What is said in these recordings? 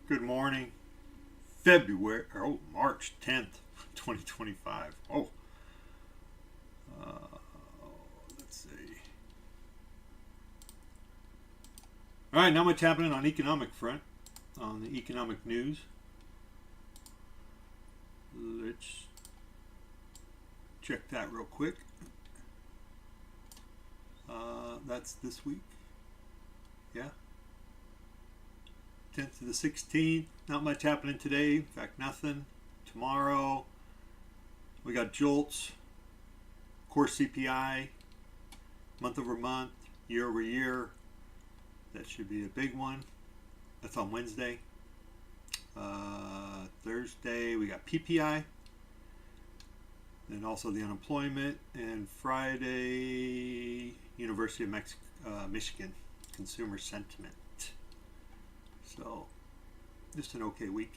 Good morning. March 10th, 2025. Uh, let's see. All right, now what's happening on economic front, on the economic news. Let's check that real quick. That's this week. Yeah. 10th to the 16th. Not much happening today. In fact, nothing. Tomorrow, we got JOLTS, core CPI, month over month, year over year. That should be a big one. That's on Wednesday. Thursday, we got PPI. And also the unemployment. And Friday, University of Michigan, consumer sentiment. So, just an okay week.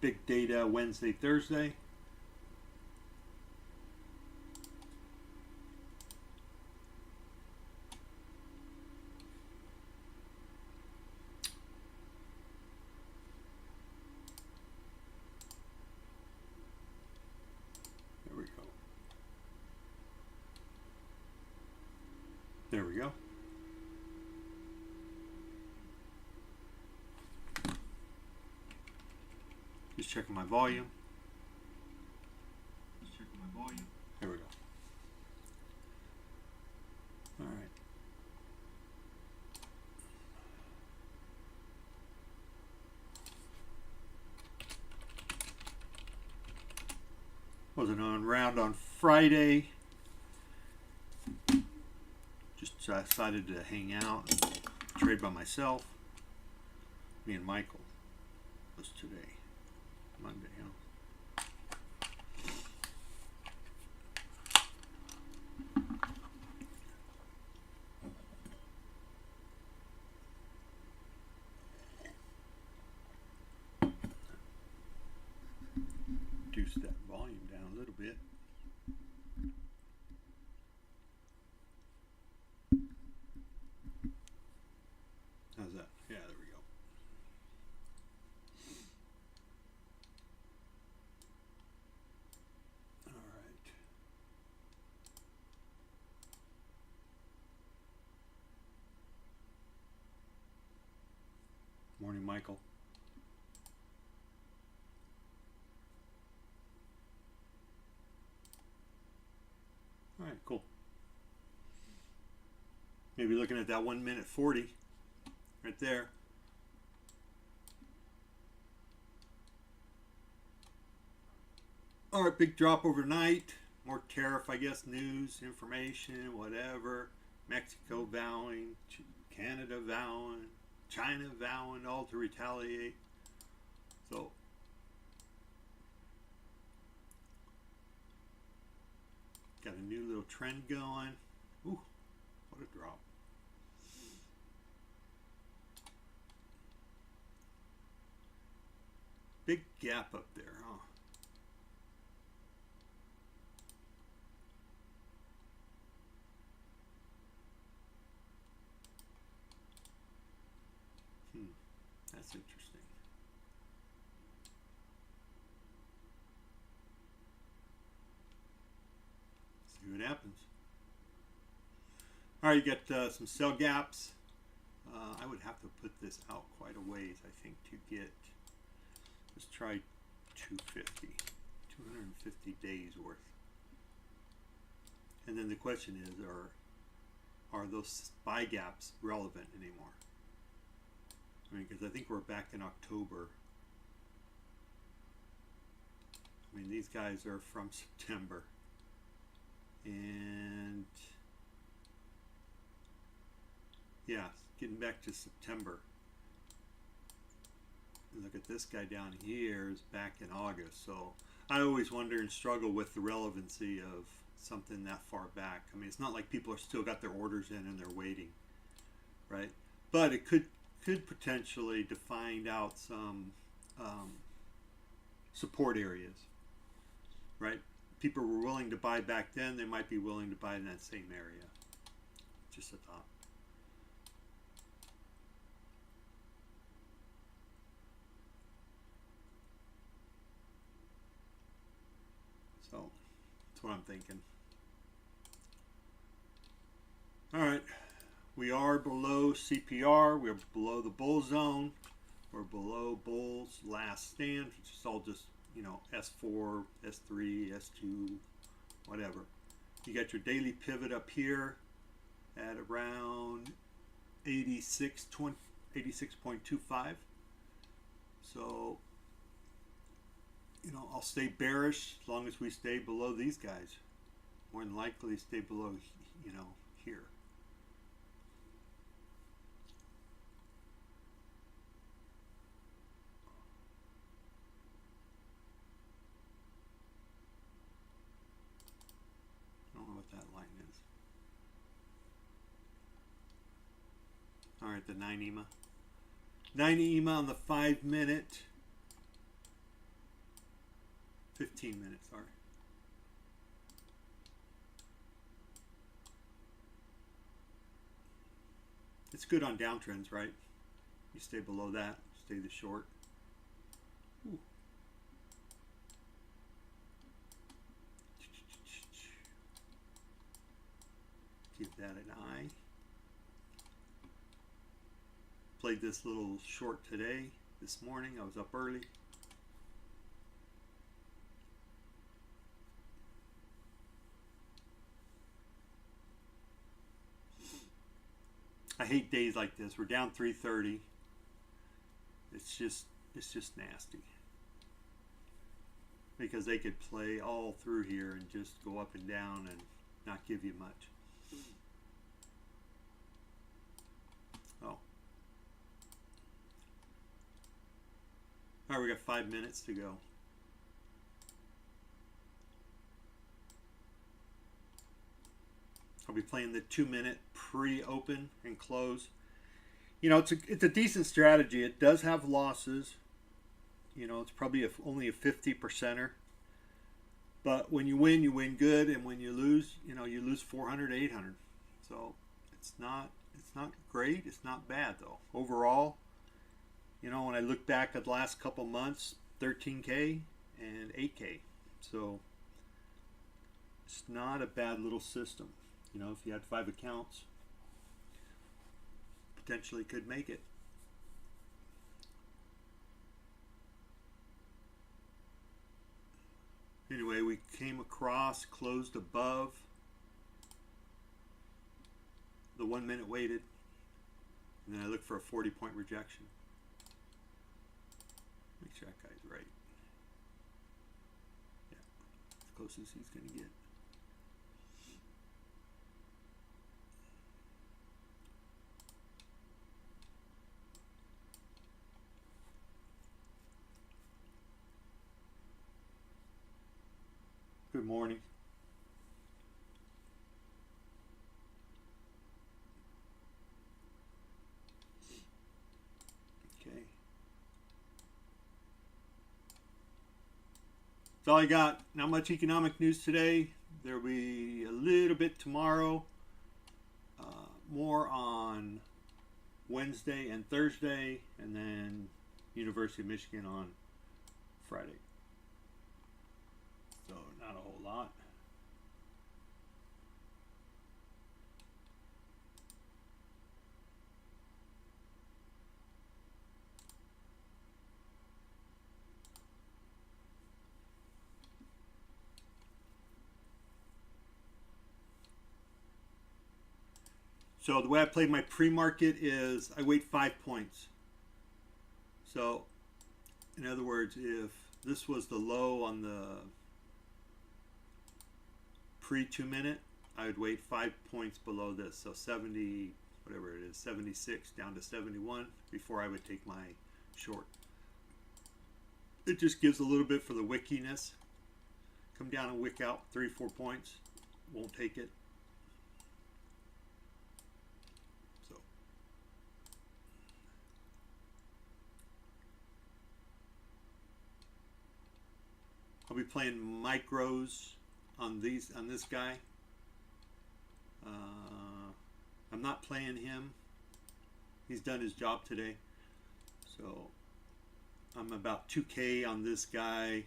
Big data Wednesday, Thursday. There we go. There we go. Just checking my volume. There we go. All right. Wasn't on round on Friday. Just decided to hang out and trade by myself. Me and Michael was today. Monday, huh? Reduce that volume down a little bit. How's that? Yeah, there we go. All right. Morning, Michael. All right, cool. Maybe looking at that 1 minute 40 right there. All right, big drop overnight. More tariff, I guess, news, information, whatever. Mexico vowing, Canada vowing, China vowing all to retaliate. So, got a new little trend going. Ooh, what a drop. Big gap up there, huh? That's interesting. See what happens. All right, you got some sell gaps. I would have to put this out quite a ways, I think, to get. Let's try 250, 250 days worth. And then the question is, are those buy gaps relevant anymore? I mean, because I think we're back in October. I mean, these guys are from September. And yeah, getting back to September. Look at this guy down here is back in August. So I always wonder and struggle with the relevancy of something that far back. I mean, it's not like people are still got their orders in and they're waiting, right? But it could potentially define out some support areas, right? people were willing to buy back then, they might be willing to buy in that same area. Just a thought. So that's what I'm thinking. All right, we are below CPR. We're below the bull zone. We're below bull's last stand, which is all just, you know, S4, S3, S2, whatever. You got your daily pivot up here at around 86.25. So, you know, I'll stay bearish as long as we stay below these guys. More than likely stay below, you know, here. I don't know what that line is. All right, the 9 EMA. 9 EMA on the 5 minute. 15 minutes, sorry. It's good on downtrends, right? You stay below that, stay the short. Ooh. Give that an eye. Played this little short today, this morning. I was up early. I hate days like this. We're down 330. It's just nasty. Because they could play all through here and just go up and down and not give you much. Oh. All right, we got 5 minutes to go. I'll be playing the 2 minute pre-open and close. You know, it's a decent strategy. It does have losses. You know, it's probably only a 50%er. But when you win good, and when you lose, you know, you lose 400, 800. So it's not great. It's not bad though. Overall, you know, when I look back at the last couple months, 13K and 8K. So it's not a bad little system. You know, if you had 5 accounts, potentially could make it. Anyway, we came across, closed above the 1 minute weighted, and then I look for a 40-point rejection. Make sure that guy's right. Yeah, as close as he's going to get. Good morning. Okay. That's all I got. Not much economic news today. There'll be a little bit tomorrow. More on Wednesday and Thursday, and then University of Michigan on Friday. So not a whole lot. So the way I play my pre-market is I wait 5 points. So in other words, if this was the low on the pre-2 minute, I would wait 5 points below this. So 70, whatever it is, 76 down to 71 before I would take my short. It just gives a little bit for the wickiness. Come down and wick out 3-4 points. Won't take it. So I'll be playing micros on this guy. I'm not playing him. He's done his job today. So I'm about 2K on this guy.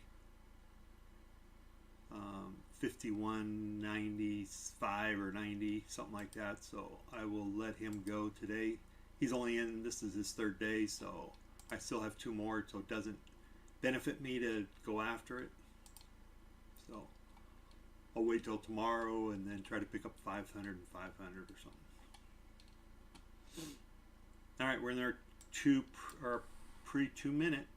51.95 or 90, something like that. So I will let him go today. He's only in, this is his third day, so I still have 2 more, so it doesn't benefit me to go after it. So I'll wait till tomorrow and then try to pick up 500 and 500 or something. All right, we're in our pre-2 minute.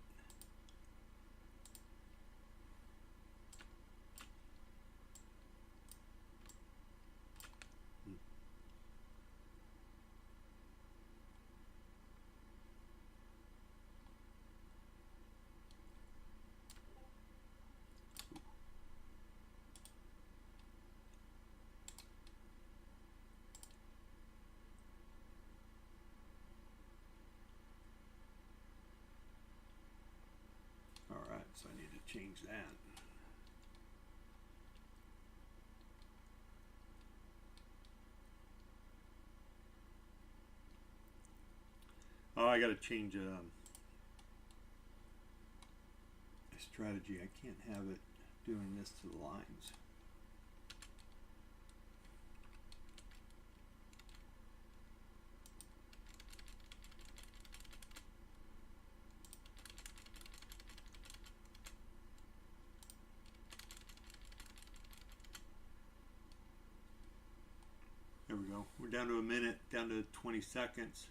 Alright, so I need to change that. Oh, I got to change my strategy. I can't have it doing this to the lines. There we go. We're down to a minute, down to 20 seconds.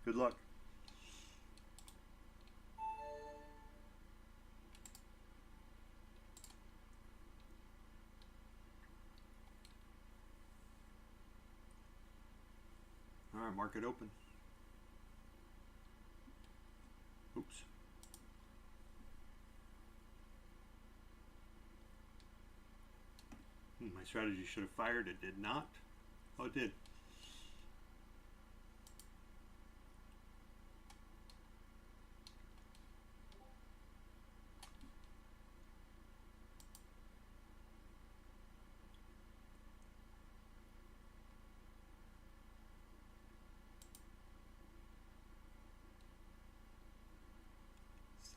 Good luck. All right, market open. Oops. My strategy should have fired. It did not. Oh, it did.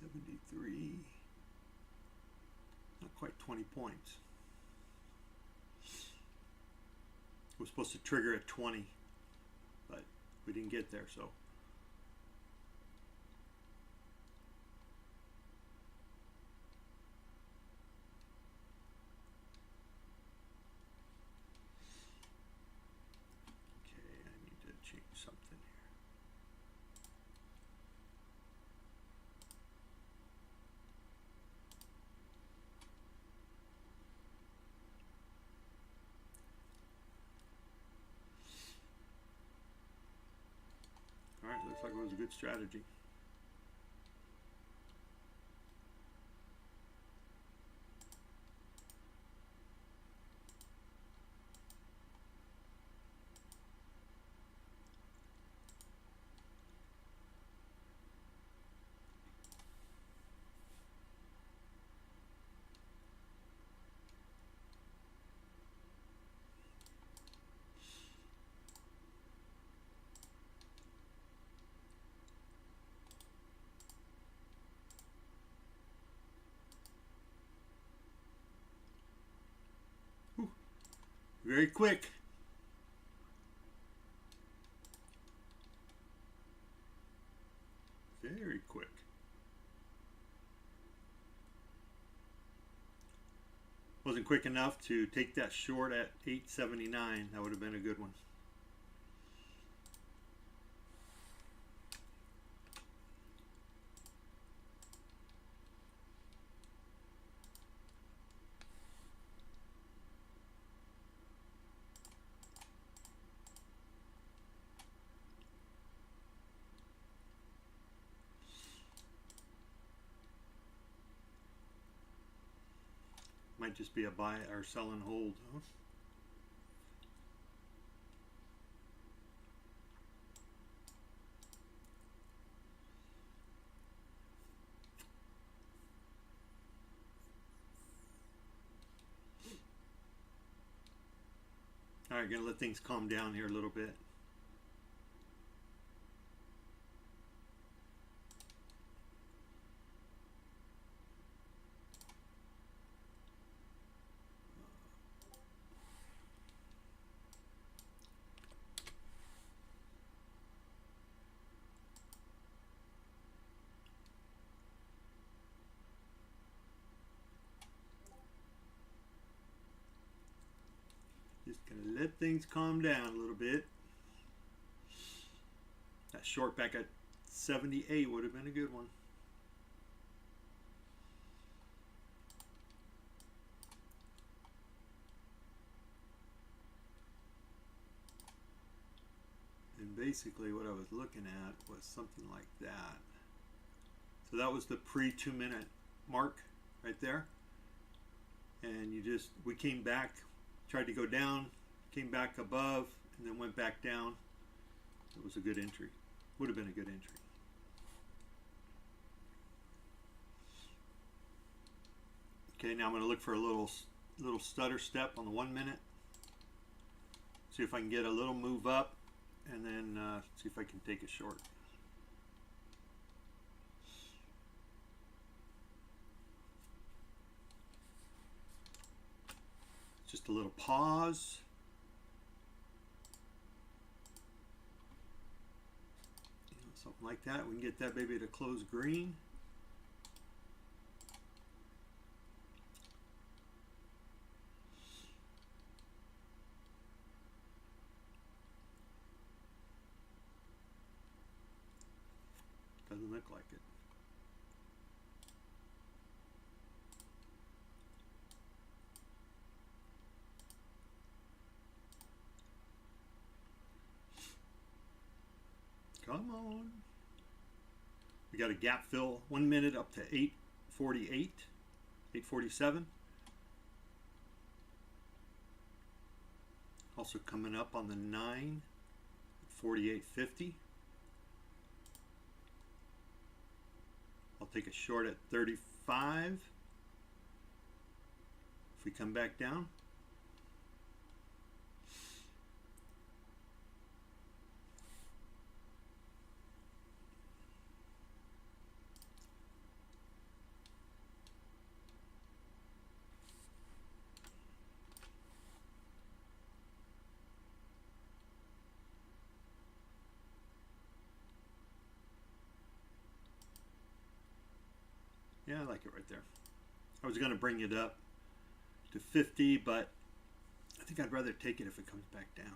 $73. Not quite 20 points. We're supposed to trigger at 20, but we didn't get there, so. Okay, I need to change something here. All right, looks like it was a good strategy. Whew. Very quick. Very quick. Wasn't quick enough to take that short at 879. That would have been a good one. Might just be a buy or sell and hold, huh? All right, gonna let things calm down here a little bit. Just gonna let things calm down a little bit. That short back at 78 would have been a good one. And basically what I was looking at was something like that. So that was the pre-2 minute mark right there. And we came back, tried to go down, came back above, and then went back down. It was a good entry. Would have been a good entry. Okay, now I'm going to look for a little stutter step on the 1 minute. See if I can get a little move up, and then see if I can take it short. Just a little pause. Something like that. We can get that baby to close green. Doesn't look like it. Come on. We got a gap fill 1 minute up to 8:48, 8:47. Also coming up on the 9, 48.50. I'll take a short at 35. If we come back down. Yeah, I like it right there. I was going to bring it up to 50, but I think I'd rather take it if it comes back down.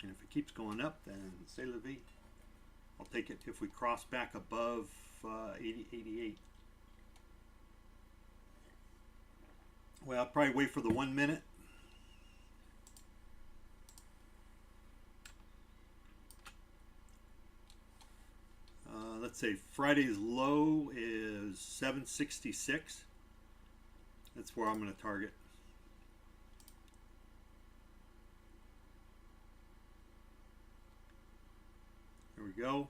And if it keeps going up, then c'est la vie. I'll take it if we cross back above 88. Well, I'll probably wait for the 1 minute. Let's say Friday's low is 766. That's where I'm going to target. There we go.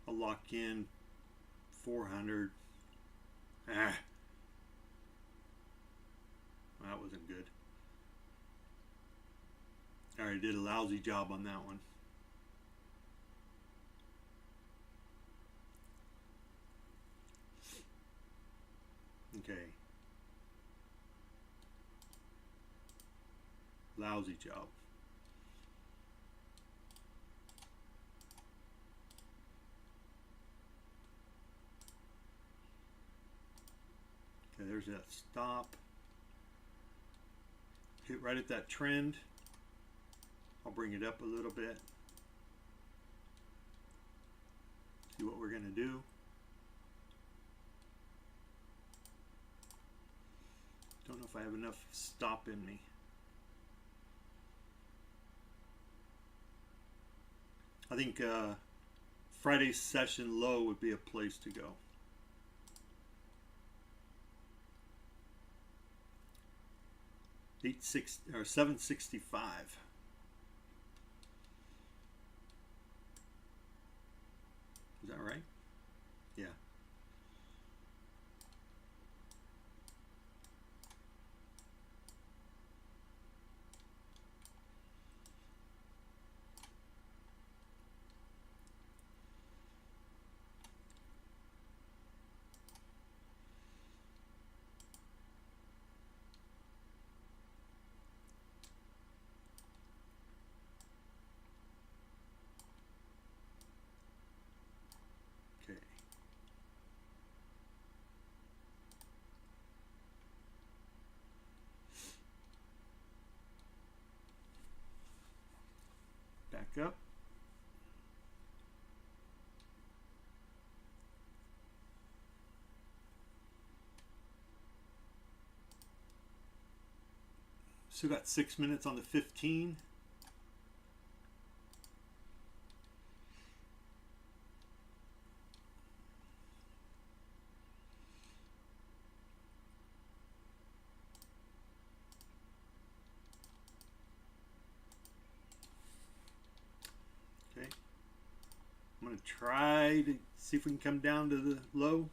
I'll lock in 400. That wasn't good. I already did a lousy job on that one. Okay. Lousy job. Okay, there's that stop. Hit right at that trend. I'll bring it up a little bit. See what we're going to do. Don't know if I have enough stop in me. I think Friday's session low would be a place to go. Or 765. Is that right? Yeah. back up. Still got 6 minutes on the 15. Okay. I'm going to try to see if we can come down to the low.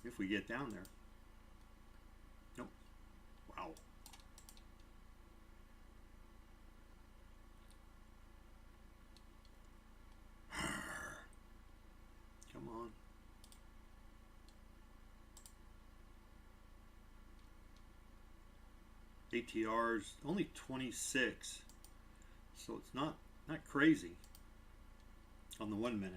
If we get down there. Nope. Wow. Come on. ATR's only 26, so it's not crazy on the 1 minute.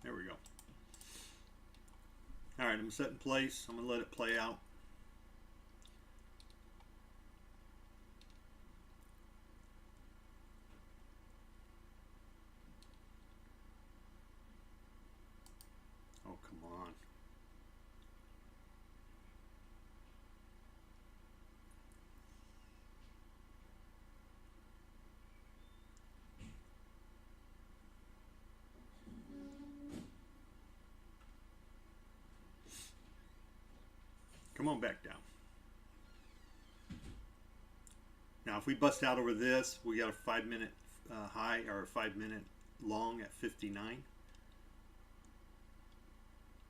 There we go. All right, I'm set in place. I'm going to let it play out. Oh, come on. Come on back down. Now, if we bust out over this, we got a 5 minute high or a 5 minute long at 59,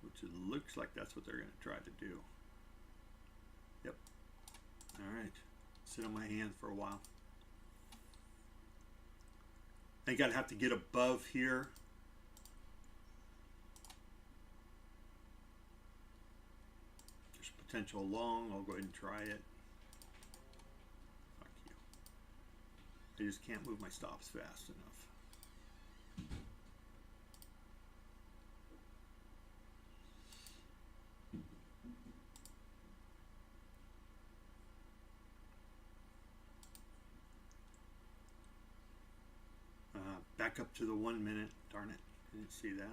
which it looks like that's what they're going to try to do. Yep. All right. Sit on my hands for a while. I think I'd have to get above here. There's potential long. I'll go ahead and try it. Fuck you. I just can't move my stops fast enough. Back up to the 1 minute. Darn it. I didn't see that.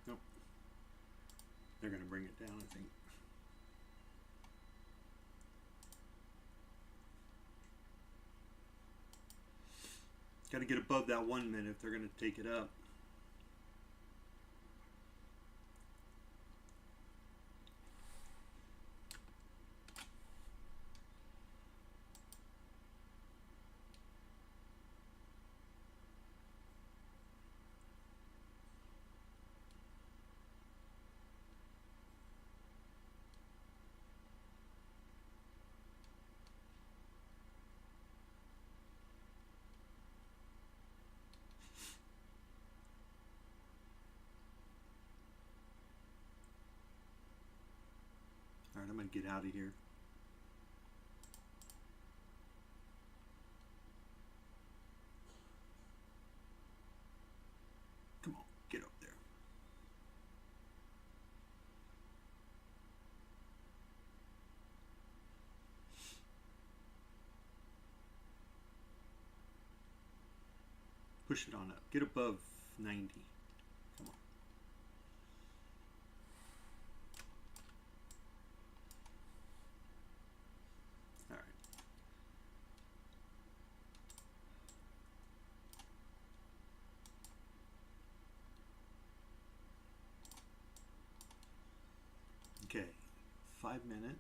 Nope. They're going to bring it down, I think. Got to get above that 1 minute if they're going to take it up. All right, I'm going to get out of here. Come on, get up there. Push it on up. Get above 90. Come on. All right. Okay, 5 minute.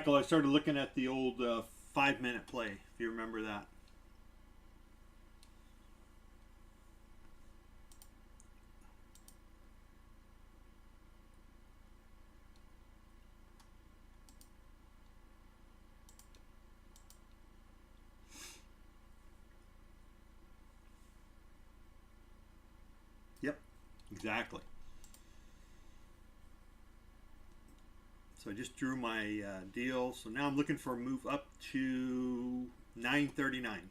Michael, I started looking at the old 5-minute play, if you remember that. Yep, exactly. So I just drew my deal. So now I'm looking for a move up to 939.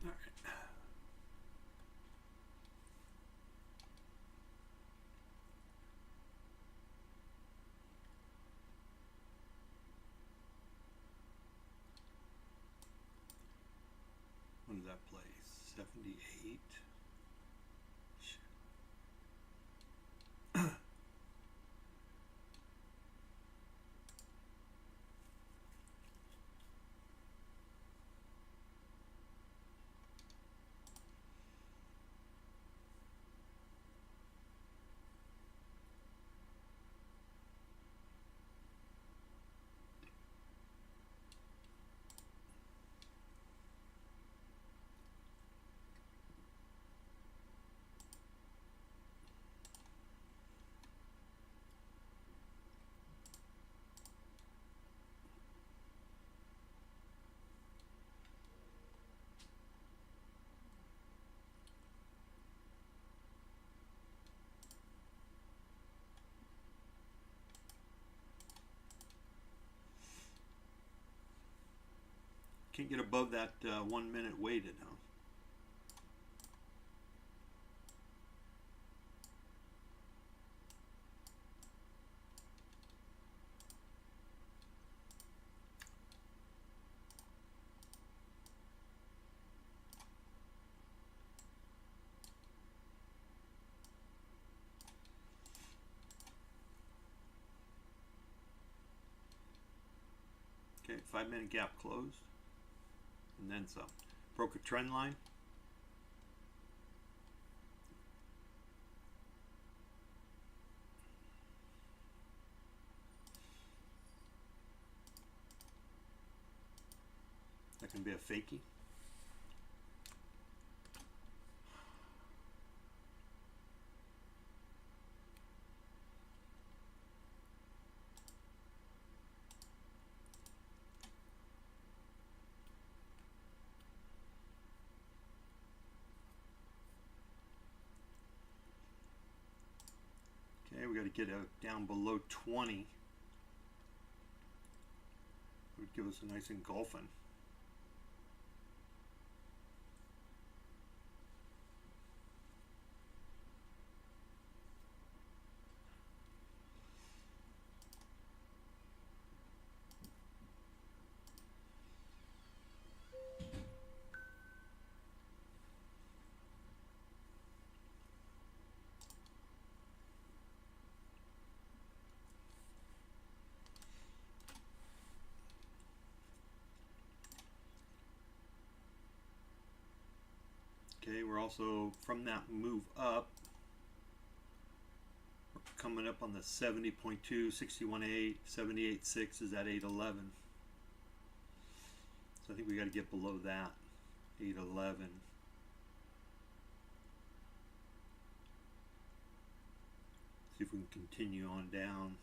All right. What is that place? 78. Can't get above that 1 minute weighted, huh? Okay, 5-minute gap closed. And then some. Broke a trend line. That can be a fakie. Okay, we got to get down below 20. It would give us a nice engulfing. Okay, we're also from that move up. We're coming up on the 70.2, 61.8, 78.6 is at 8.11. So I think we got to get below that, 8.11. See if we can continue on down.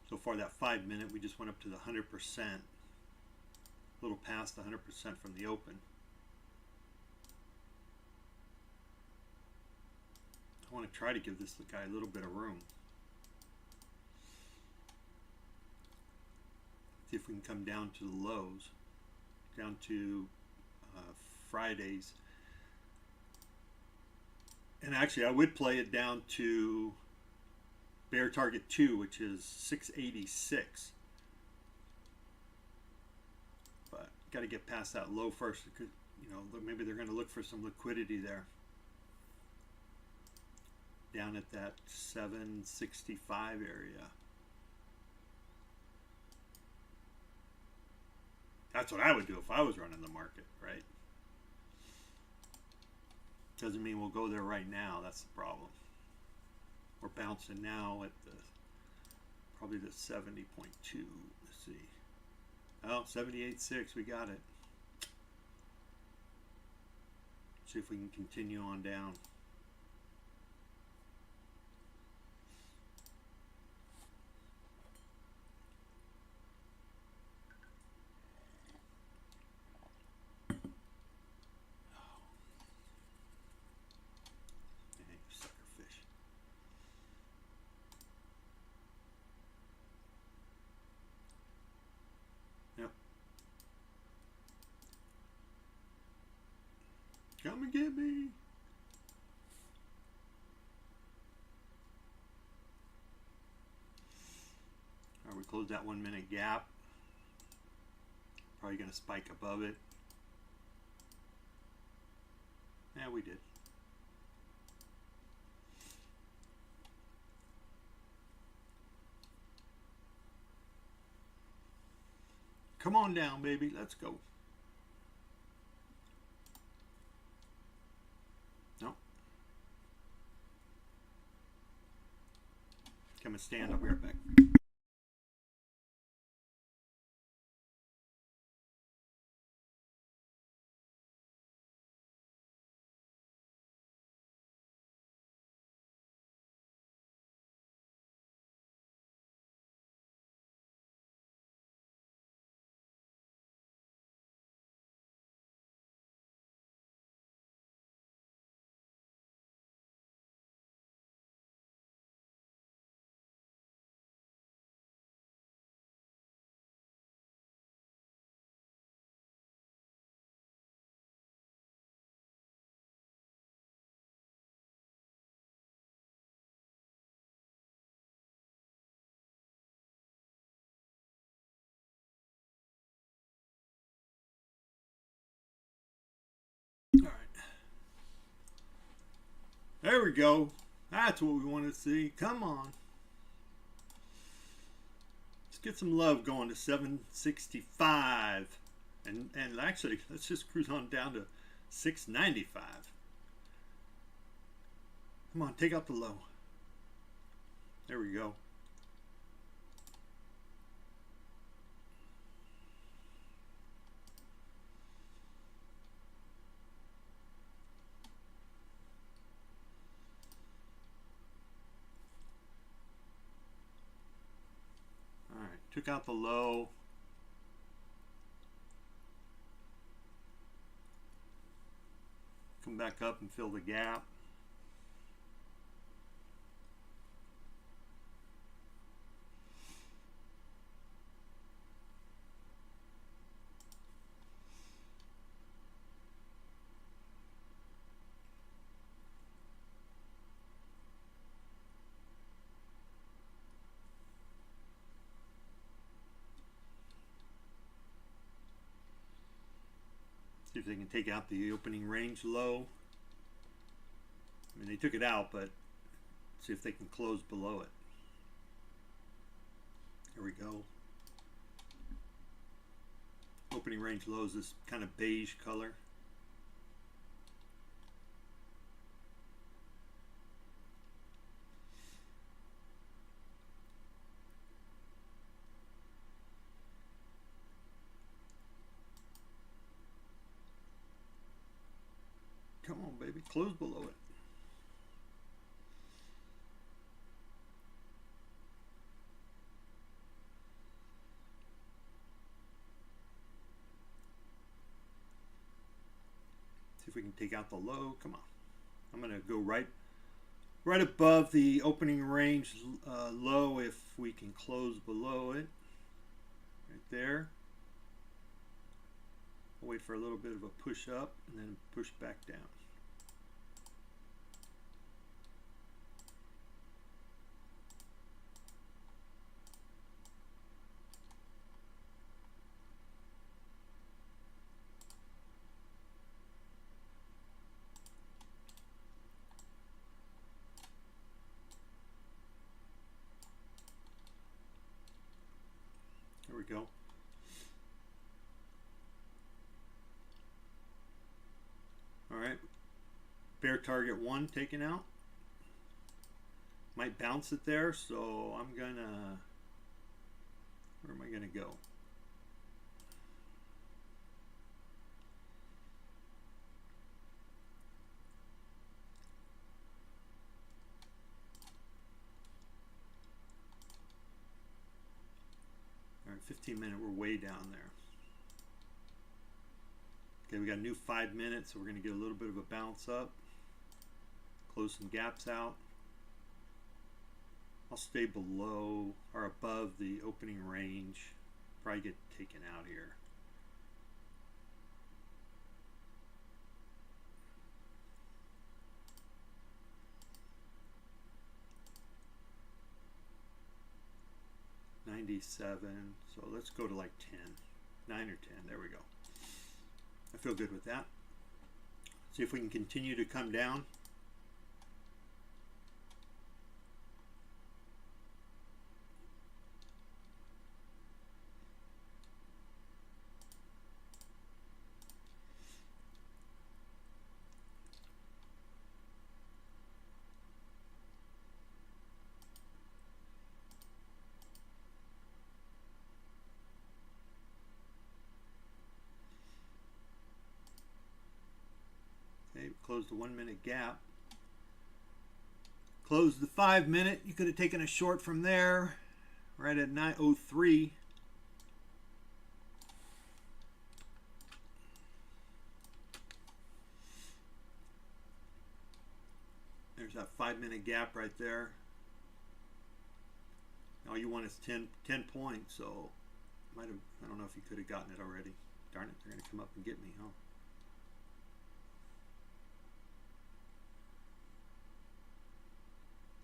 So far that 5-minute, we just went up to the 100%, a little past the 100% from the open. I want to try to give this guy a little bit of room. See if we can come down to the lows, down to Friday's. And actually, I would play it down to bear target 2, which is 686. But got to get past that low first. Because, you know, maybe they're going to look for some liquidity there. Down at that 765 area. That's what I would do if I was running the market, right? Doesn't mean we'll go there right now. That's the problem. We're bouncing now at the probably the 70.2. Let's see. Oh, 78.6. We got it. See if we can continue on down. Come and get me. All right, we closed that 1 minute gap. Probably going to spike above it. Yeah, we did. Come on down, baby. Let's go. Come and stand. I'll be right back. All right. There we go. That's what we want to see. Come on. Let's get some love going to 765. And actually, let's just cruise on down to 695. Come on, take out the low. There we go. All right, took out the low. Come back up and fill the gap. See if they can take out the opening range low. I mean, they took it out, but see if they can close below it. Here we go. Opening range low is this kind of beige color. Come on, baby, close below it. See if we can take out the low. Come on. I'm going to go right right above the opening range low if we can close below it. Right there. I'll wait for a little bit of a push up and then push back down. There we go. All right, bear target 1 taken out. Might bounce it there, so I'm gonna, where am I gonna go? All right, 15-minute, we're way down there. Okay, we got a new 5 minutes, so we're going to get a little bit of a bounce up. Close some gaps out. I'll stay below or above the opening range. Probably get taken out here. $97, so let's go to like 10, 9 or 10, there we go. I feel good with that. See if we can continue to come down. Okay, close the 1 minute gap. Close the 5 minute. You could have taken a short from there, right at 9:03. There's that 5 minute gap right there. All you want is 10 points, so might have, I don't know if you could have gotten it already. Darn it, they're going to come up and get me, huh?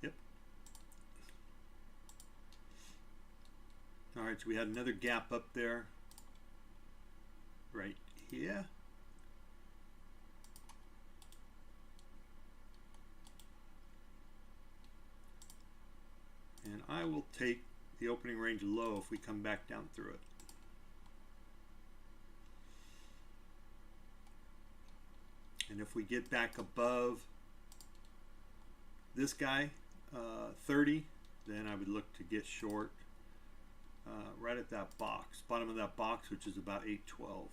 Yep. All right, so we had another gap up there right here. And I will take the opening range low if we come back down through it. And if we get back above this guy, 30, then I would look to get short right at that box, bottom of that box, which is about 812.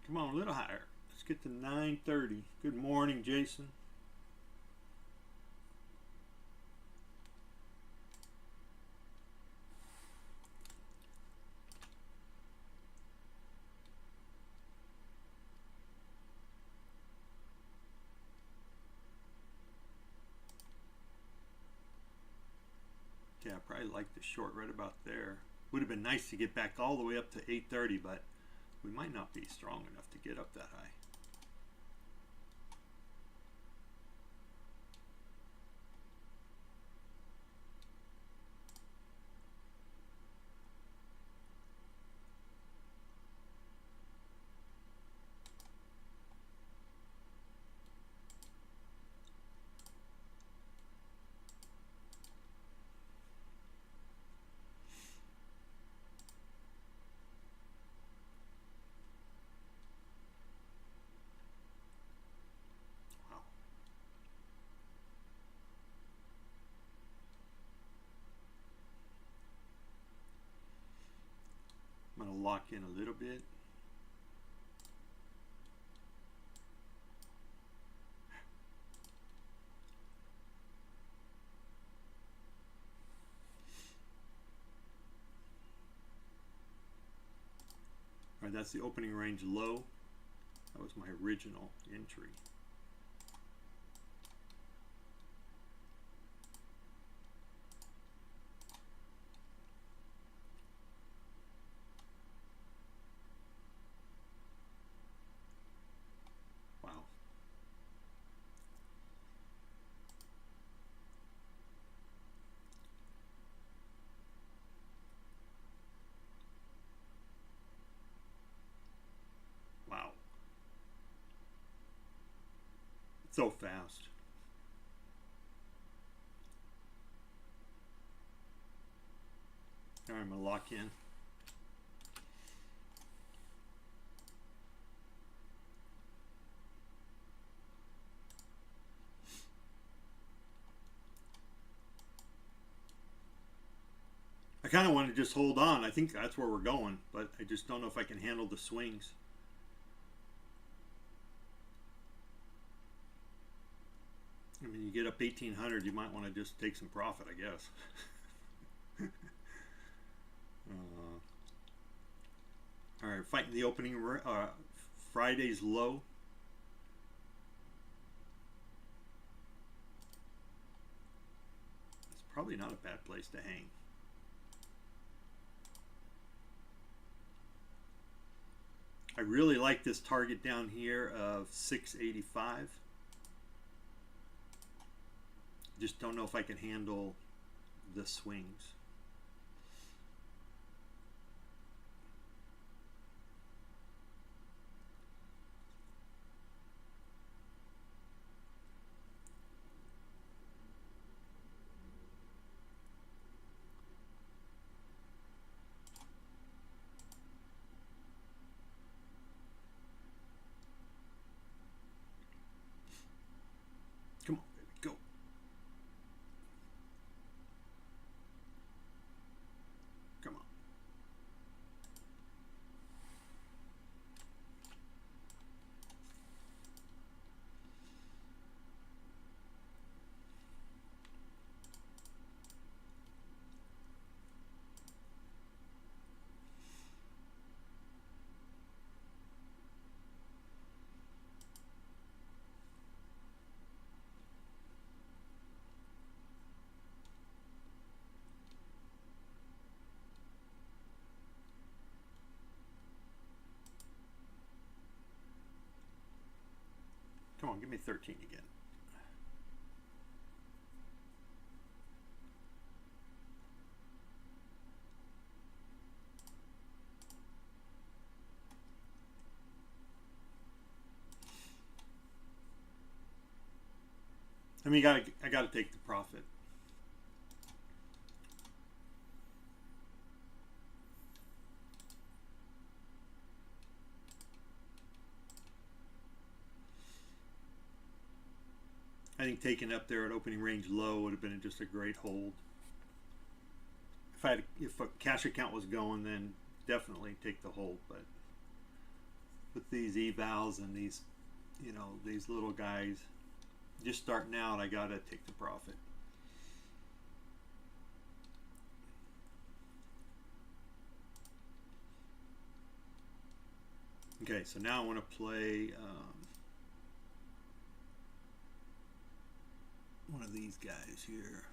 Come on, a little higher. Let's get to 930. Good morning, Jason. Yeah, I probably like the short right about there. Would have been nice to get back all the way up to 830, but we might not be strong enough to get up that high. lock in a little bit. All right, that's the opening range low. That was my original entry. Wow. Wow. So fast. All right, I'm gonna lock in. I kind of want to just hold on. I think that's where we're going, but I just don't know if I can handle the swings. I mean, you get up 1,800, you might want to just take some profit, I guess. All right, fighting the opening Friday's low. It's probably not a bad place to hang. I really like this target down here of 685. Just don't know if I can handle the swings. Come on, baby, go. Come on. Come on, give me 13 again. I mean, I gotta take the profit. I think taking up there at opening range low would have been just a great hold. If a cash account was going, then definitely take the hold. But with these evals and these, you know, these little guys just starting out, I gotta take the profit. Okay, so now I want to play one of these guys here.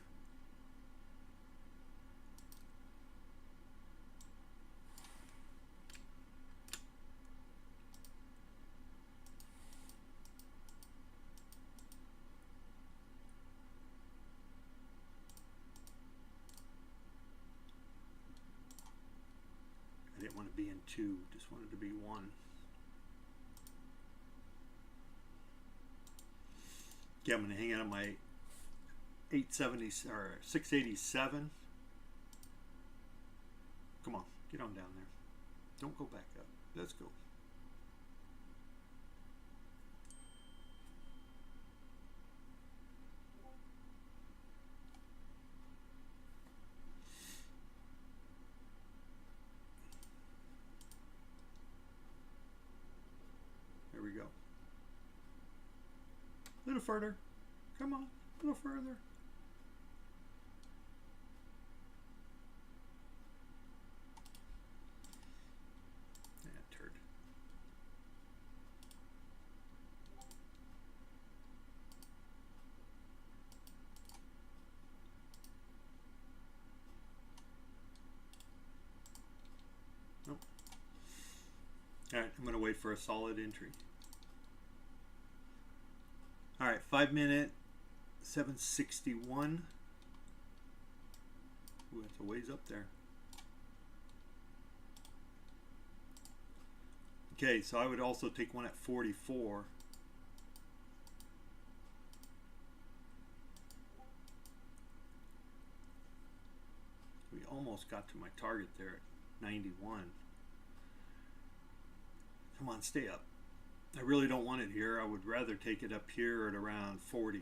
I didn't want to be in two, just wanted to be one. Yeah, I'm going to hang out on my 870 or 687. Come on, get on down there. Don't go back up. Let's go. A little further. Come on, a little further. Turd. Nope. All right, I'm going to wait for a solid entry. All right, 5 minute, 761. Ooh, that's a ways up there. Okay, so I would also take one at 44. We almost got to my target there at 91. Come on, stay up. I really don't want it here. I would rather take it up here at around 40.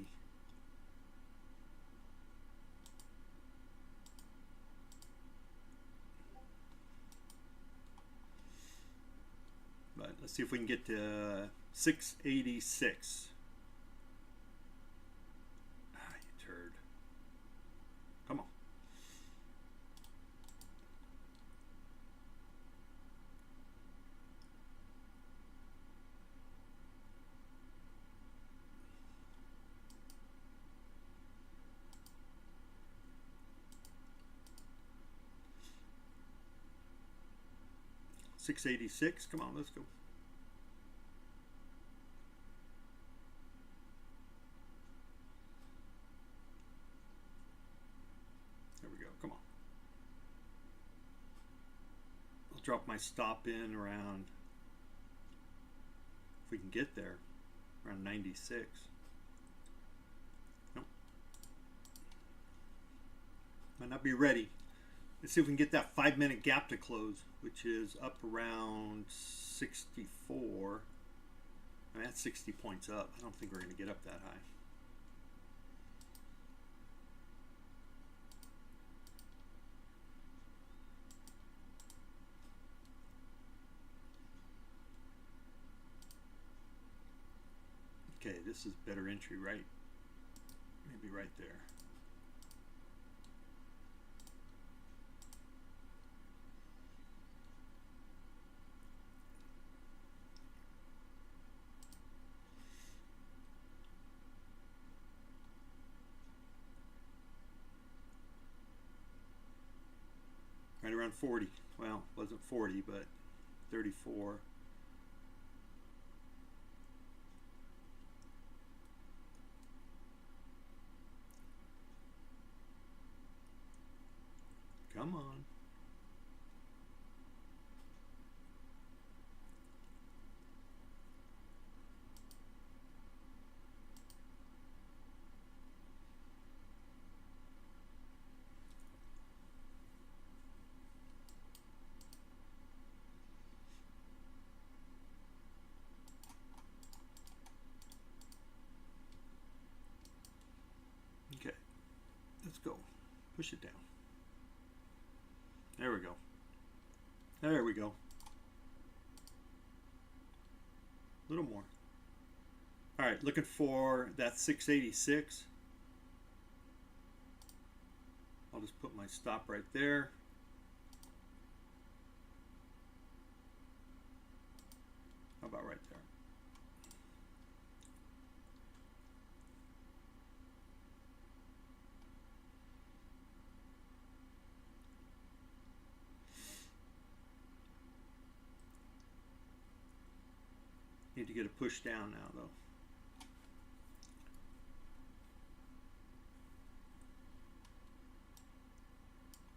But let's see if we can get to 686. Ah, you turd. Come on. $6.86. Come on, let's go. There we go. Come on. I'll drop my stop in around, if we can get there, around 96. Nope. Might not be ready. Let's see if we can get that 5 minute gap to close, which is up around 64. I mean, that's 60 points up. I don't think we're going to get up that high. Okay, this is better entry, right? Maybe right there. Right around 40. Well, wasn't 40, but 34. Come on. Okay, let's go. Push it down. There we go. There we go. A little more. All right, looking for that 686. I'll just put my stop right there. How about right there? Need to get a push down now, though.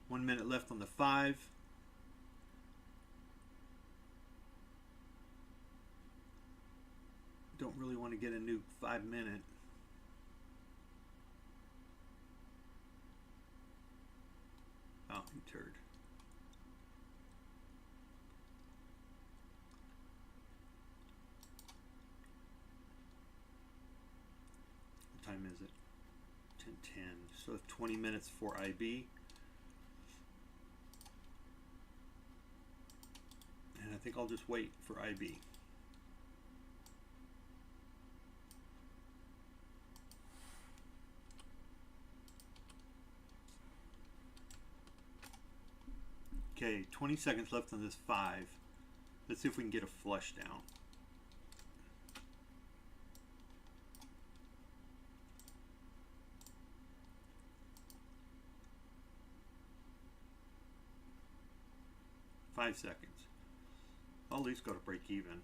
One minute left on the 5. Don't really want to get a new 5 minute. Oh, you turd. What time is it? 10:10. So 20 minutes for IB. And I think I'll just wait for IB. 20 seconds left on this 5. Let's see if we can get a flush down. Five seconds. I'll at least go to break even.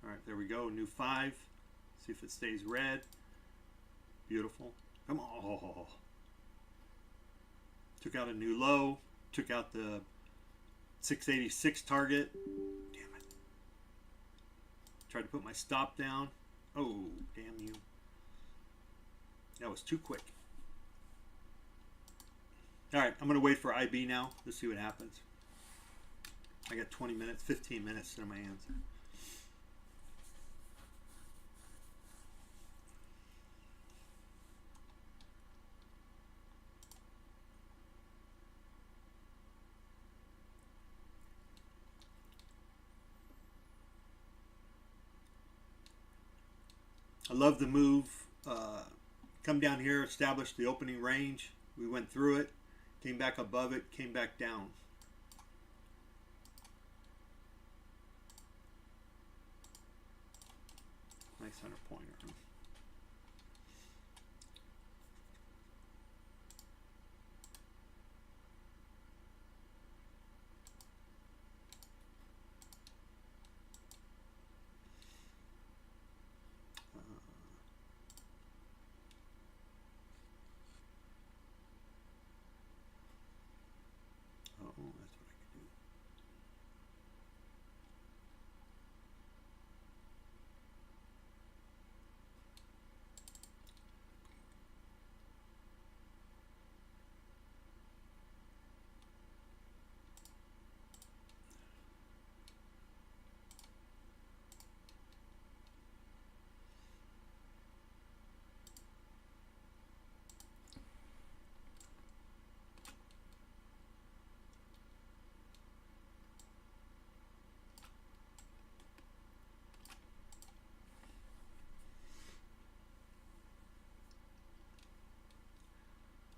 All right, there we go. New 5. See if it stays red. Beautiful. Come on. Oh. Took out a new low. Took out the 686 target. Damn it. Tried to put my stop down. Oh, damn you. That was too quick. All right, I'm going to wait for IB now. Let's see what happens. I got 20 minutes, 15 minutes in my hands. I love the move. Come down here, establish the opening range. We went through it, came back above it, came back down. Nice 100-pointer. Oh, that's what I can do.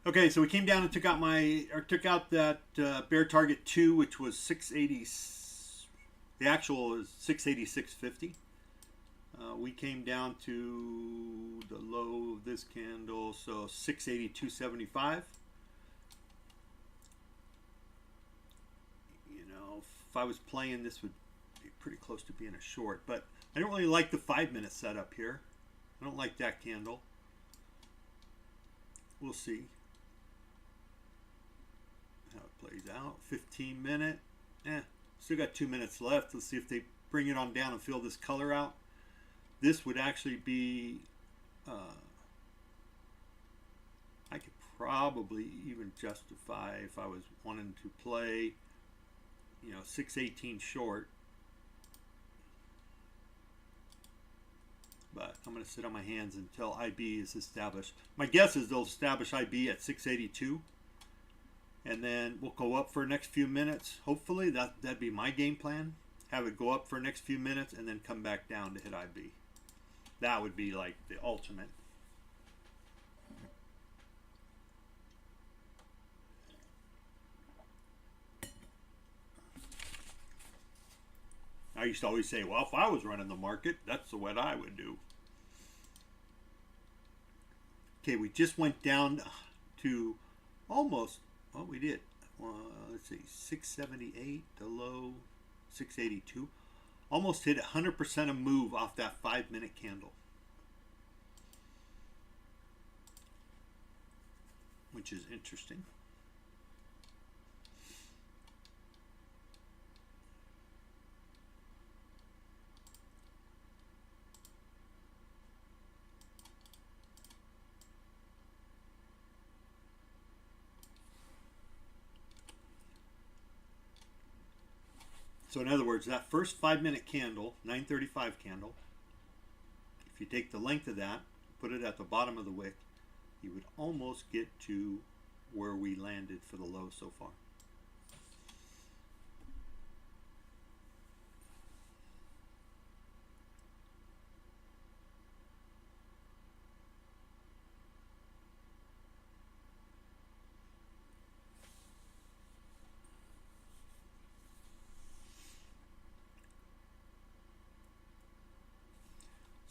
Okay, so we came down and took out that bear target 2, which was 680. The actual is 686.50. We came down to the low of this candle, so 682.75. You know, if I was playing, this would be pretty close to being a short, but I don't really like the 5-minute setup here. I don't like that candle. We'll see how it plays out. 15-minute. Still got 2 minutes left. Let's see if they bring it on down and fill this color out. This would actually be, I could probably even justify if I was wanting to play, you know, 618 short. But I'm going to sit on my hands until IB is established. My guess is they'll establish IB at 682. And then we'll go up for the next few minutes. Hopefully that'd be my game plan. Have it go up for the next few minutes and then come back down to hit IB. That would be like the ultimate. I used to always say, well, if I was running the market, that's what I would do. Okay, we just went down to almost, well, we did. Let's see, 678, the low, 682. Almost hit 100% of move off that 5-minute candle, which is interesting. So in other words, that first 5-minute candle, 935 candle, if you take the length of that, put it at the bottom of the wick, you would almost get to where we landed for the low so far.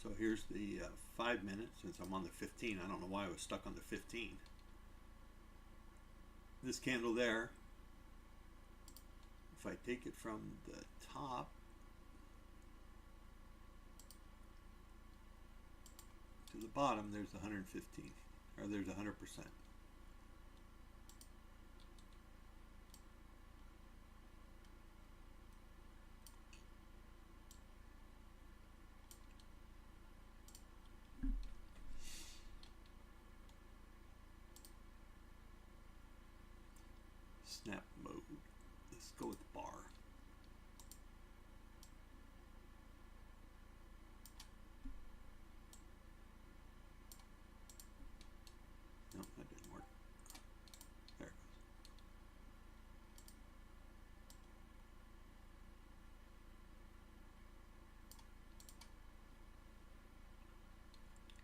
So here's the 5 minutes. Since I'm on the 15, I don't know why I was stuck on the 15. This candle there, if I take it from the top to the bottom, there's 115, or there's 100%. Snap mode. Let's go with bar. No, that didn't work. There it goes.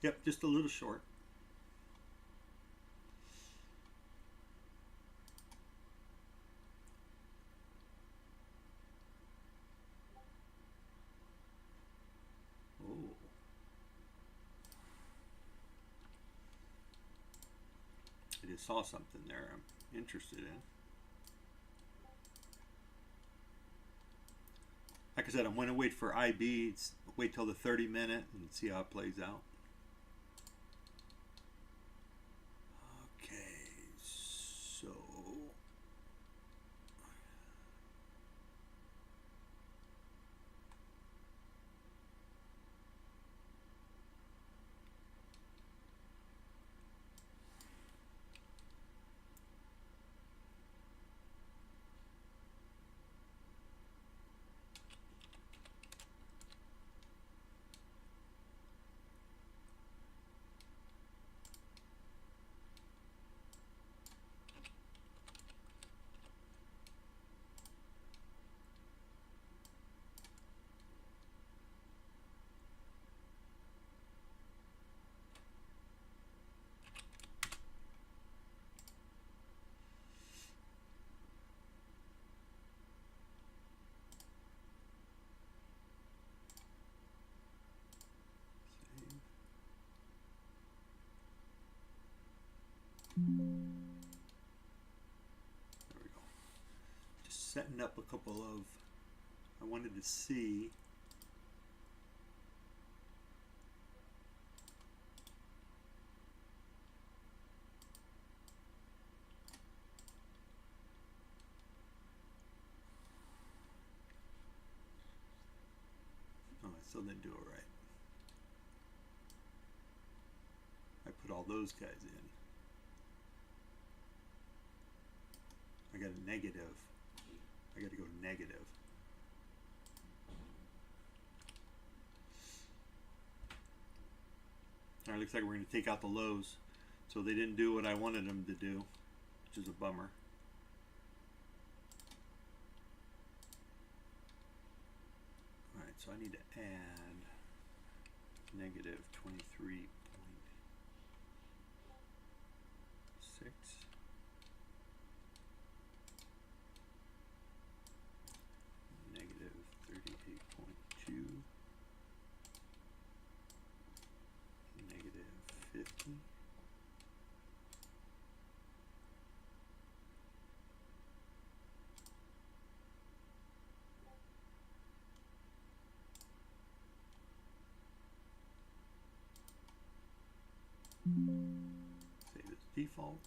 Yep, just a little short. Oh. I just saw something there I'm interested in. Like I said, I'm going to wait for IB, wait till the 30-minute and see how it plays out. Okay, so there we go. Just setting up a couple of, I wanted to see oh, I still didn't do it right. I put all those guys in. I got a negative. I got to go negative. All right, looks like we're going to take out the lows. So they didn't do what I wanted them to do, which is a bummer. All right, so I need to add negative 23.6. Negative 38.2. Negative 50. Save as default.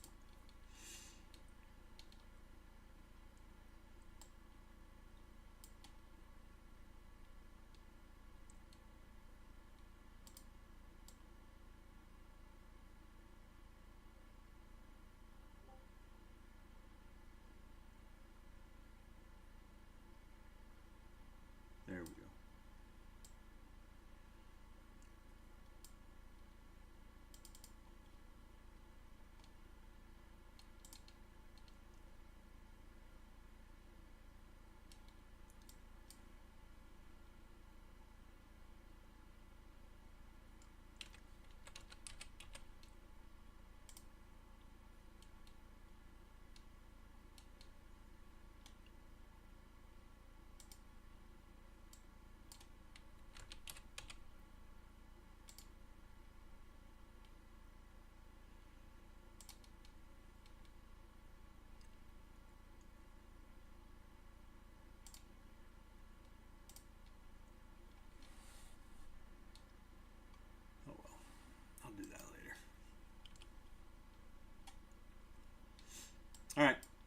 There we go.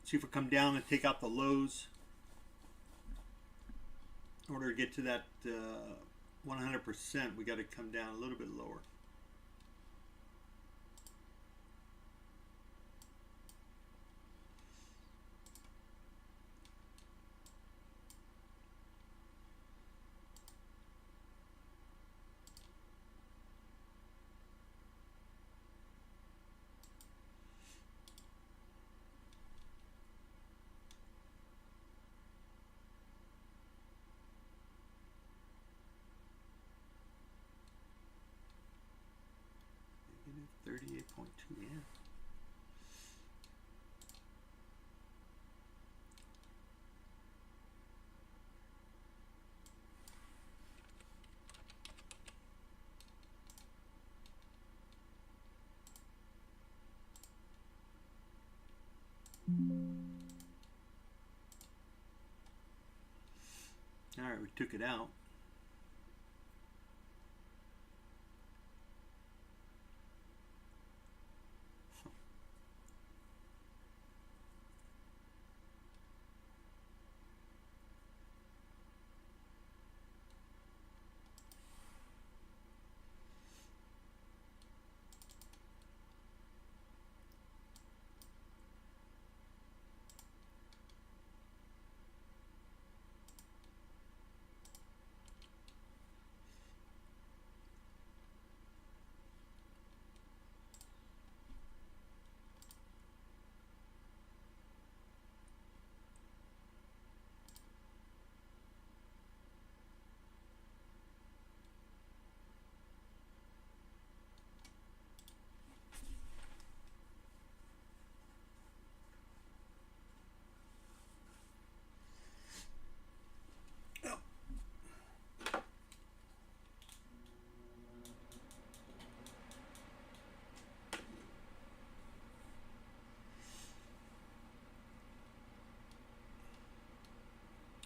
See if we come down and take out the lows in order to get to that 100%. We got to come down a little bit lower. Negative 38.2, yeah. All right, we took it out.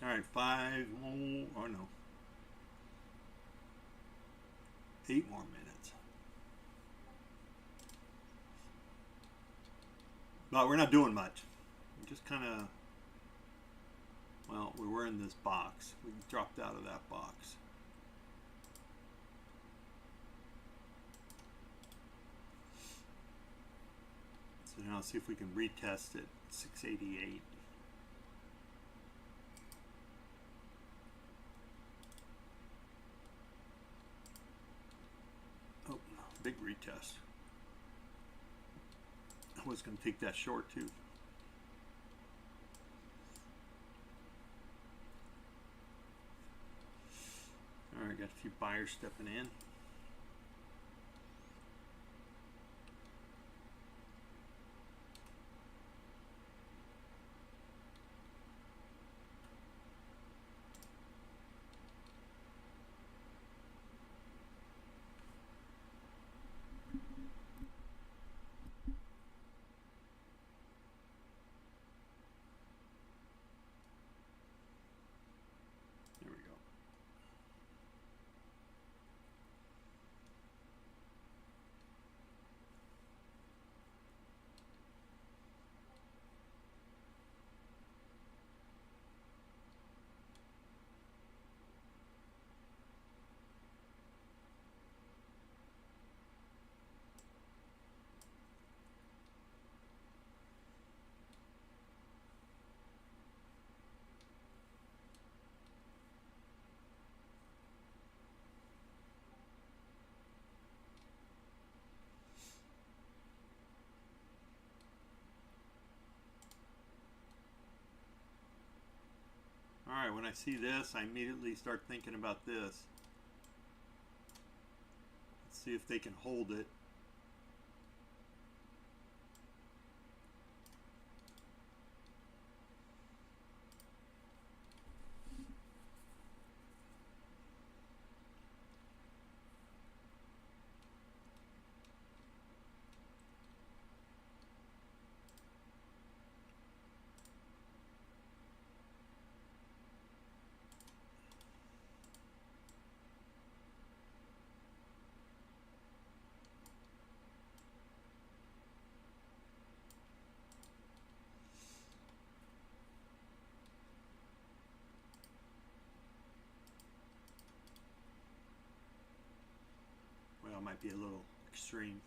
All right, 5 more, or no, 8 more minutes. But we're not doing much. We're just kind of, well, we were in this box. We dropped out of that box. So now let's see if we can retest it. 688. Oh, big retest. I was going to take that short too. All right, got a few buyers stepping in. There we go. All right, when I see this, I immediately start thinking about this. Let's see if they can hold it. that might be a little extreme.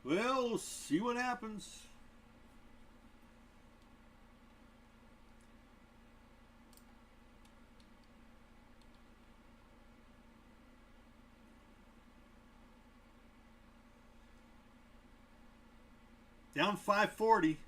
Well, we'll see what happens. Down 540.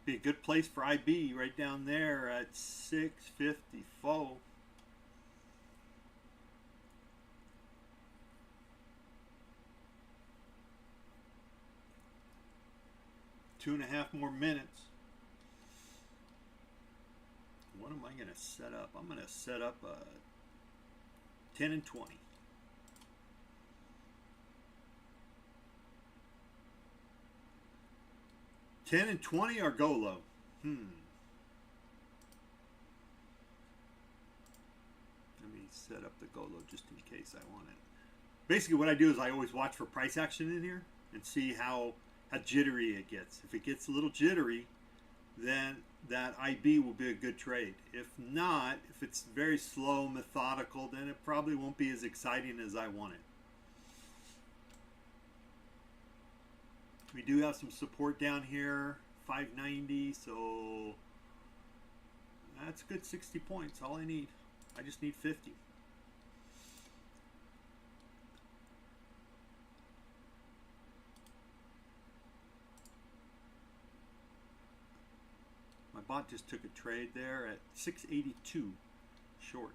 Be a good place for IB right down there at 654. Two and a half more minutes. What am I going to set up? I'm going to set up a 10 and 20. $10 and $20 or go low? Let me set up the go low just in case I want it. Basically what I do is I always watch for price action in here and see how jittery it gets. If it gets a little jittery, then that IB will be a good trade. If not, if it's very slow, methodical, then it probably won't be as exciting as I want it. We do have some support down here, 590, so that's a good 60 points. All I need. I just need 50. My bot just took a trade there at 682 short.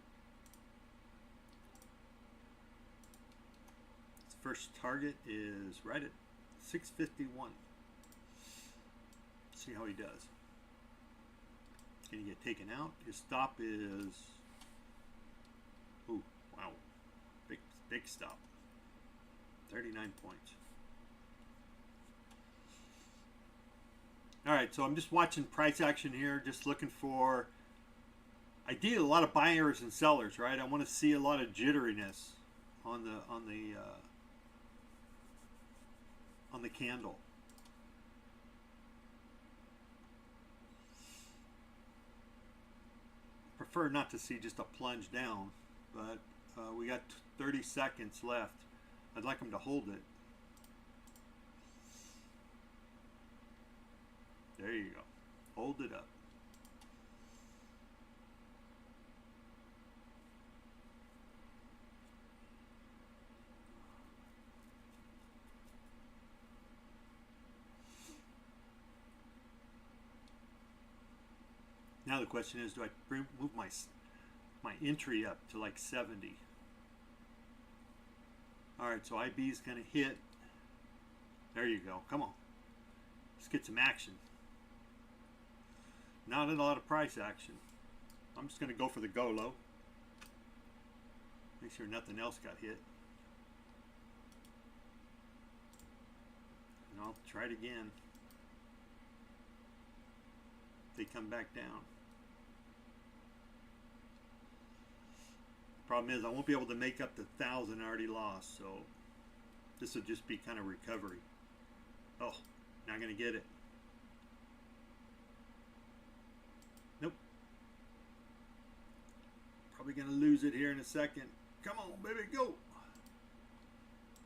Its first target is right at 651. See how he does. Can he get taken out? His stop is, ooh, wow, big stop. 39 points. All right, so I'm just watching price action here, just looking for, ideally, a lot of buyers and sellers, right? I want to see a lot of jitteriness on the candle. Prefer not to see just a plunge down, but we got 30 seconds left. I'd like them to hold it. There you go. Hold it up. Now the question is, do I move my entry up to like 70? All right, so IB is going to hit. There you go. Come on. Let's get some action. Not a lot of price action. I'm just going to go for the go low. Make sure nothing else got hit. And I'll try it again. they come back down. Problem is I won't be able to make up the 1,000 I already lost, so this will just be kind of recovery. Oh, not gonna get it. Nope. Probably gonna lose it here in a second. Come on, baby, go.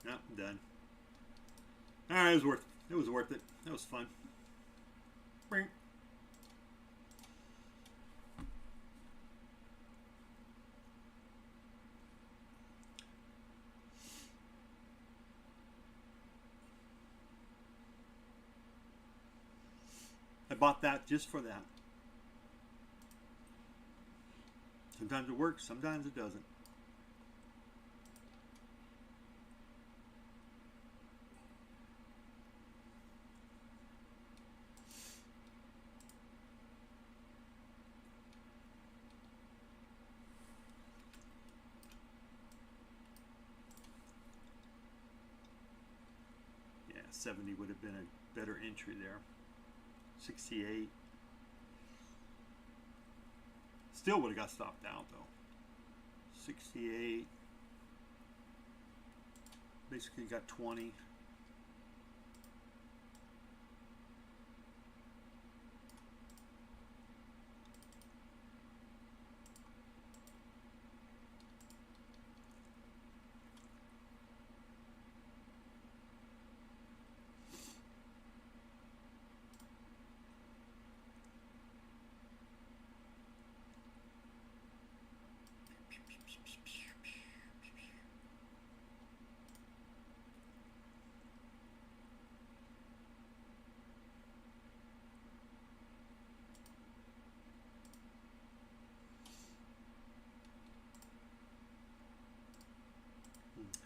No, I'm done. All right, it was worth it. It was worth it. That was fun. Bring. I bought that just for that. Sometimes it works, sometimes it doesn't. Yeah, 70 would have been a better entry there. 68. Still would have got stopped out though. 68. Basically got 20.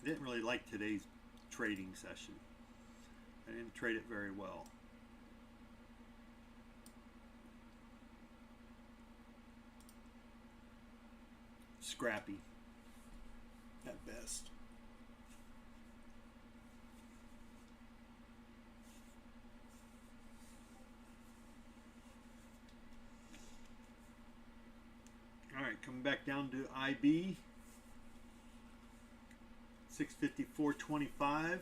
I didn't really like today's trading session. I didn't trade it very well. Scrappy at best. All right, coming back down to IB. 654.25.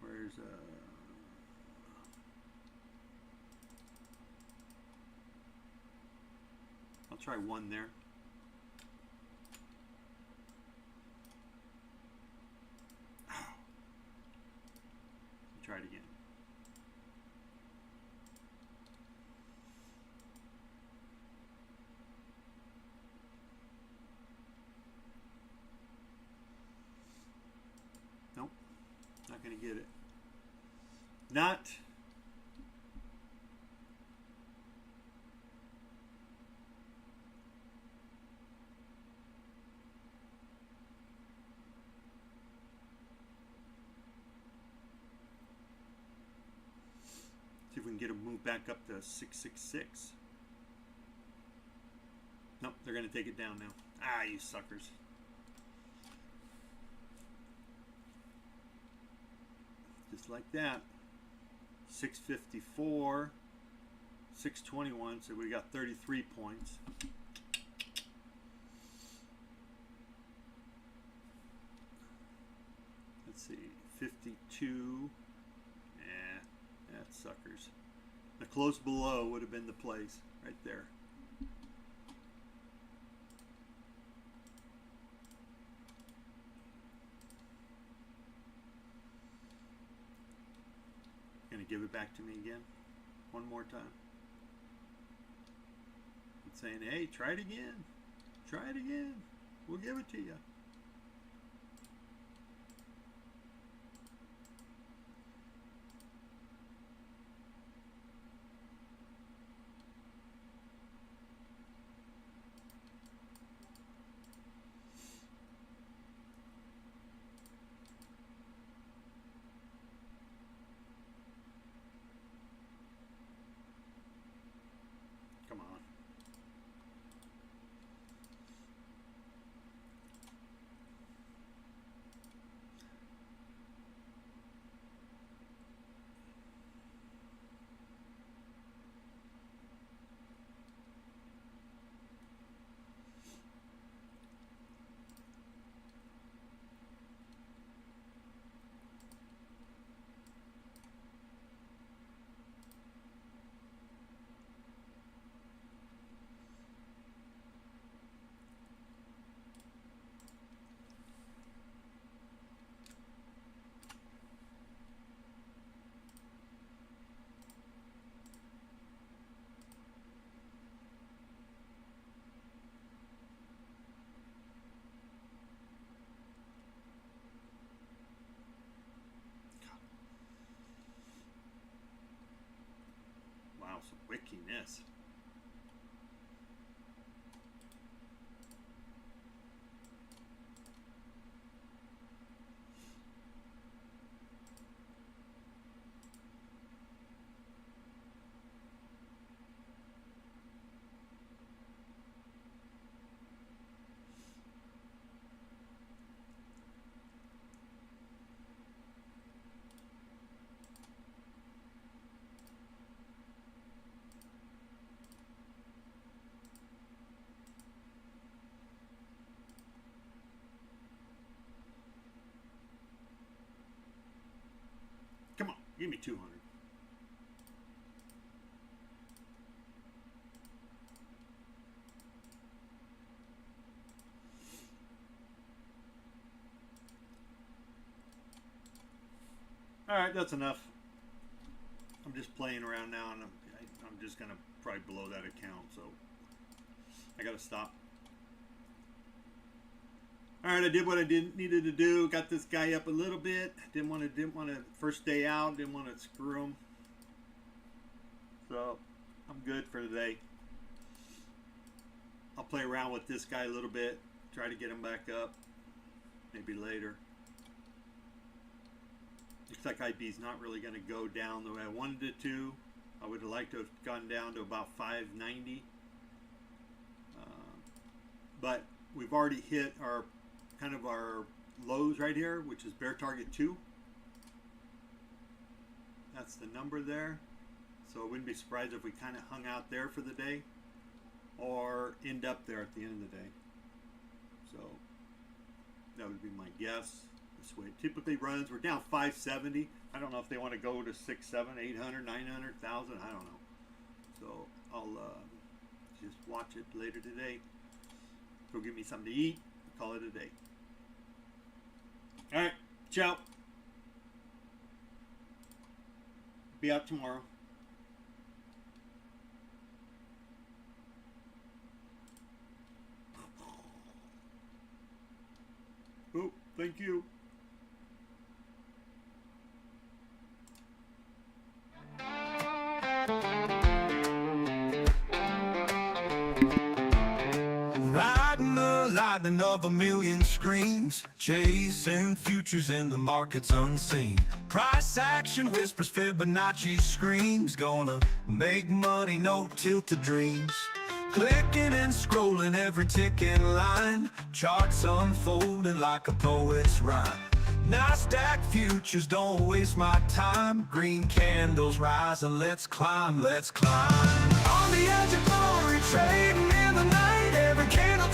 Where's I'll try one there. Try it again. Nope, not gonna get it. Not. See if we can get a move back up to 666. Nope, they're gonna take it down now. Ah, you suckers. Just like that. 654, 621, so we got 33 points. Let's see, 52. Nah, that's suckers. The close below would have been the place right there. Gonna give it back to me again one more time. It's saying, hey, try it again. Try it again. We'll give it to you. Come on. Wow, some wickiness. Come on, give me 200. All right, that's enough. I'm just playing around now, and I'm just gonna probably blow that account, so I gotta stop. All right, I did what I needed to do. Got this guy up a little bit. Didn't want to first day out. Didn't want to screw him. So I'm good for today. I'll play around with this guy a little bit. Try to get him back up. Maybe later. Looks like IB's not really going to go down the way I wanted it to. I would have liked to have gone down to about 590. But we've already hit our kind of our lows right here, which is bear target 2. That's the number there. So I wouldn't be surprised if we kind of hung out there for the day or end up there at the end of the day. So that would be my guess. This way it typically runs. We're down 570. I don't know if they want to go to 6, 7, 800, 900, 1,000. I don't know. So I'll just watch it later today. Go get me something to eat. Call it a day. All right. Ciao. Be out tomorrow. Oh, thank you. Riding the lightning of a million screens, chasing futures in the markets unseen. Price action whispers, Fibonacci screams, gonna make money, no tilted dreams. Clicking and scrolling every ticking line, charts unfolding like a poet's rhyme. NASDAQ futures, don't waste my time. Green candles rising, let's climb, let's climb. On the edge of glory, trading in the night, every candle